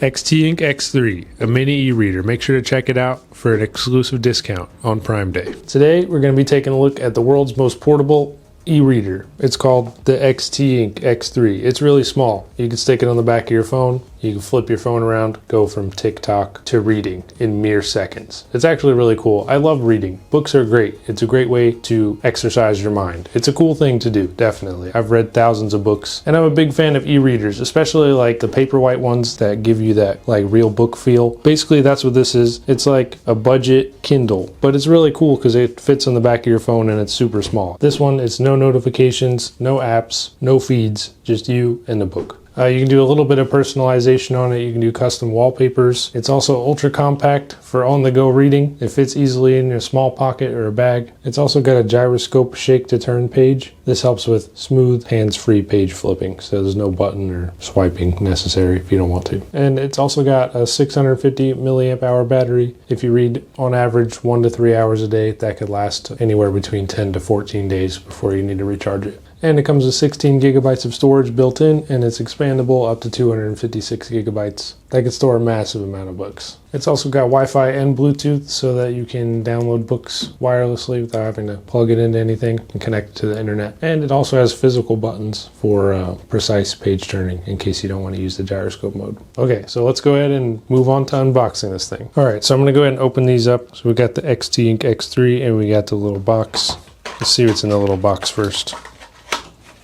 XTEINK X3, a mini e-reader. Make sure to check it out for an exclusive discount on Prime Day. Today, we're going to be taking a look at the world's most portable e-reader. It's called the XTEINK X3. It's really small. You can stick it on the back of your phone. You can flip your phone around, go from TikTok to reading in mere seconds. It's actually really cool. I love reading. Books are great. It's a great way to exercise your mind. It's a cool thing to do, definitely. I've read thousands of books, and I'm a big fan of e-readers, especially like the paperwhite ones that give you that like real book feel. Basically, that's what this is. It's like a budget Kindle, but it's really cool because it fits on the back of your phone and it's super small. This one, it's no notifications, no apps, no feeds, just you and the book. You can do a little bit of personalization on it. You can do custom wallpapers. It's also ultra compact for on-the-go reading. It fits easily in your small pocket or a bag. It's also got a gyroscope shake to turn page. This helps with smooth, hands-free page flipping, so there's no button or swiping necessary if you don't want to. And it's also got a 650 milliamp hour battery. If you read on average 1 to 3 hours a day, that could last anywhere between 10 to 14 days before you need to recharge it. And it comes with 16 gigabytes of storage built in, and it's expandable up to 256 gigabytes. That can store a massive amount of books. It's also got Wi-Fi and Bluetooth so that you can download books wirelessly without having to plug it into anything and connect it to the internet. And it also has physical buttons for precise page turning in case you don't want to use the gyroscope mode. Okay, so let's go ahead and move on to unboxing this thing. All right, so I'm going to go ahead and open these up. So we got the XTEINK X3 and we got the little box. Let's see what's in the little box first.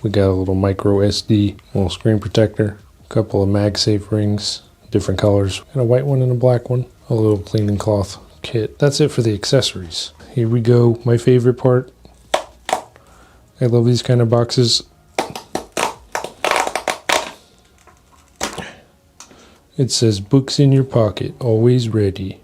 We got a little micro SD, little screen protector, a couple of MagSafe rings, different colors, and a white one and a black one, a little cleaning cloth kit. That's it for the accessories. Here we go, my favorite part. I love these kind of boxes. It says books in your pocket, always ready.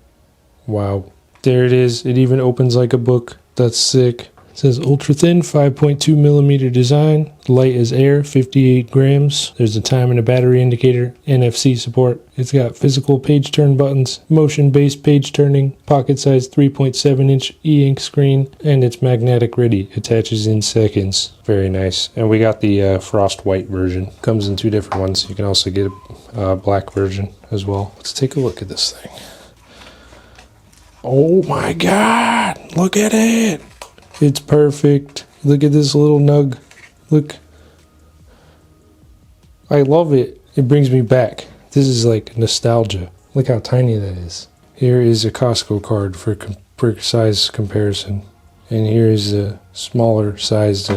Wow. There it is. It even opens like a book. That's sick. It says ultra thin 5.2 millimeter design, light as air, 58 grams. There's a time and a battery indicator, NFC support. It's got physical page turn buttons, motion based page turning, pocket size 3.7 inch e-ink screen, and it's magnetic ready. Attaches in seconds. Very nice. And we got the frost white version. Comes in 2 different ones. You can also get a black version as well. Let's take a look at this thing. Oh my God, look at it. It's perfect. Look at this little nug. Look. I love it. It brings me back. This is like nostalgia. Look how tiny that is. Here is a Costco card for size comparison. And here is a smaller sized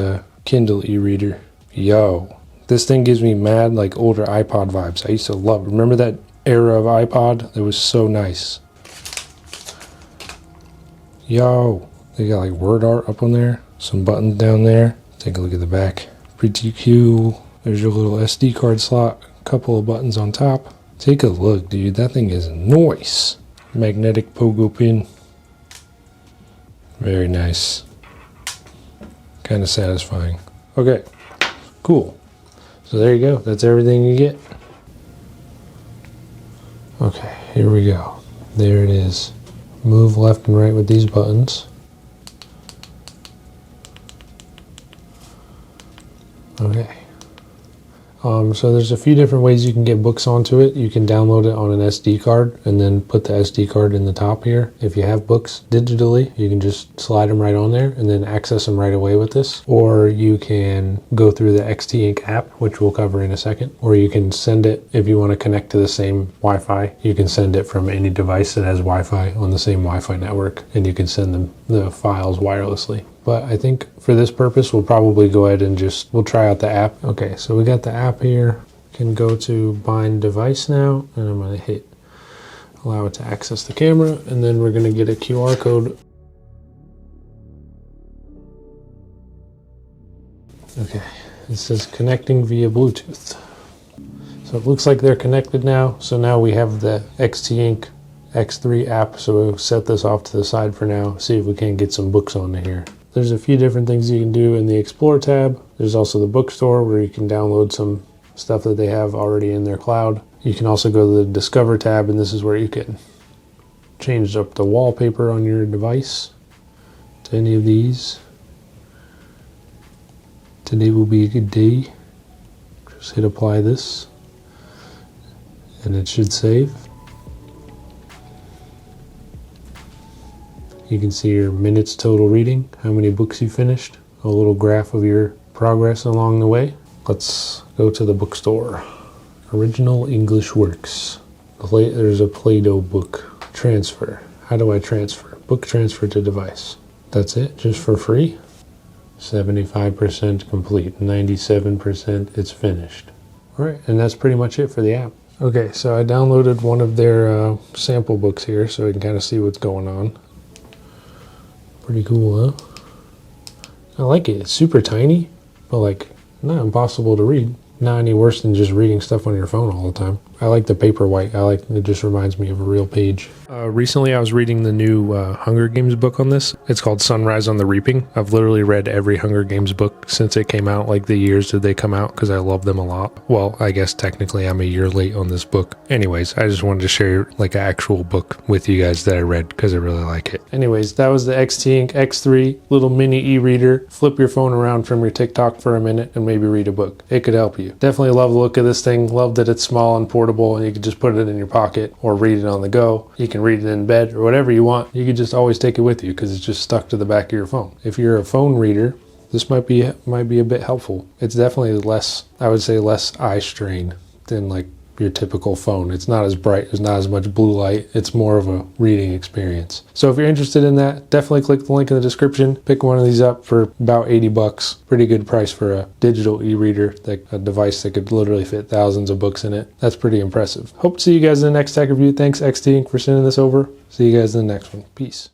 Kindle e-reader. Yo. This thing gives me mad like older iPod vibes. I used to love it. Remember that era of iPod? That was so nice. Yo. They got like word art up on there, some buttons down there. Take a look at the back. Pretty cool. There's your little SD card slot, a couple of buttons on top. Take a look, dude. That thing is nice. Magnetic pogo pin. Very nice. Kind of satisfying. Okay, cool. So there you go. That's everything you get. Okay, here we go. There it is. Move left and right with these buttons. Okay, so there's a few different ways you can get books onto it. You can download it on an SD card and then put the SD card in the top here. If you have books digitally, you can just slide them right on there and then access them right away with this. Or you can go through the XTEINK app, which we'll cover in a second. Or you can send it, if you want to connect to the same Wi-Fi, you can send it from any device that has Wi-Fi on the same Wi-Fi network, and you can send them the files wirelessly. But I think for this purpose, we'll probably go ahead and we'll try out the app. Okay, so we got the app here. Can go to bind device now, and I'm going to hit allow it to access the camera, and then we're going to get a QR code. Okay, it says connecting via Bluetooth. So it looks like they're connected now. So now we have the XTEINK X3 app, so we'll set this off to the side for now, see if we can get some books on here. There's a few different things you can do in the Explore tab. There's also the bookstore where you can download some stuff that they have already in their cloud. You can also go to the Discover tab, and this is where you can change up the wallpaper on your device to any of these. Today will be a good day. Just hit apply this. and it should save. You can see your minutes total reading, how many books you finished, a little graph of your progress along the way. Let's go to the bookstore. Original English Works. There's a Play-Doh book. Transfer. How do I transfer? Book transfer to device. That's it, just for free. 75% complete, 97% it's finished. All right, and that's pretty much it for the app. Okay, so I downloaded one of their sample books here so we can kind of see what's going on. Pretty cool, huh? I like it. It's super tiny, but like not impossible to read. Not any worse than just reading stuff on your phone all the time. I like the Paperwhite. It just reminds me of a real page. Recently I was reading the new Hunger Games book on this. It's called Sunrise on the Reaping. I've literally read every Hunger Games book since it came out, like the years that they come out, because I love them a lot. Well, I guess technically I'm a year late on this book. Anyways, I just wanted to share like an actual book with you guys that I read because I really like it. Anyways, that was the XTEINK X3 little mini e-reader. Flip your phone around from your TikTok for a minute and maybe read a book. It could help you. Definitely love the look of this thing. Love that it's small and portable and you can just put it in your pocket or read it on the go. You can read it in bed or whatever you want. You can just always take it with you because it's just stuck to the back of your phone. If you're a phone reader, this might be a bit helpful. It's definitely less, I would say, less eye strain than like your typical phone. It's not as bright, there's not as much blue light. It's more of a reading experience. So if you're interested in that, definitely click the link in the description. Pick one of these up for about 80 bucks. Pretty good price for a digital e-reader, like a device that could literally fit thousands of books in it. That's pretty impressive. Hope to see you guys in the next tech review. Thanks XTEINK for sending this over. See you guys in the next one. Peace.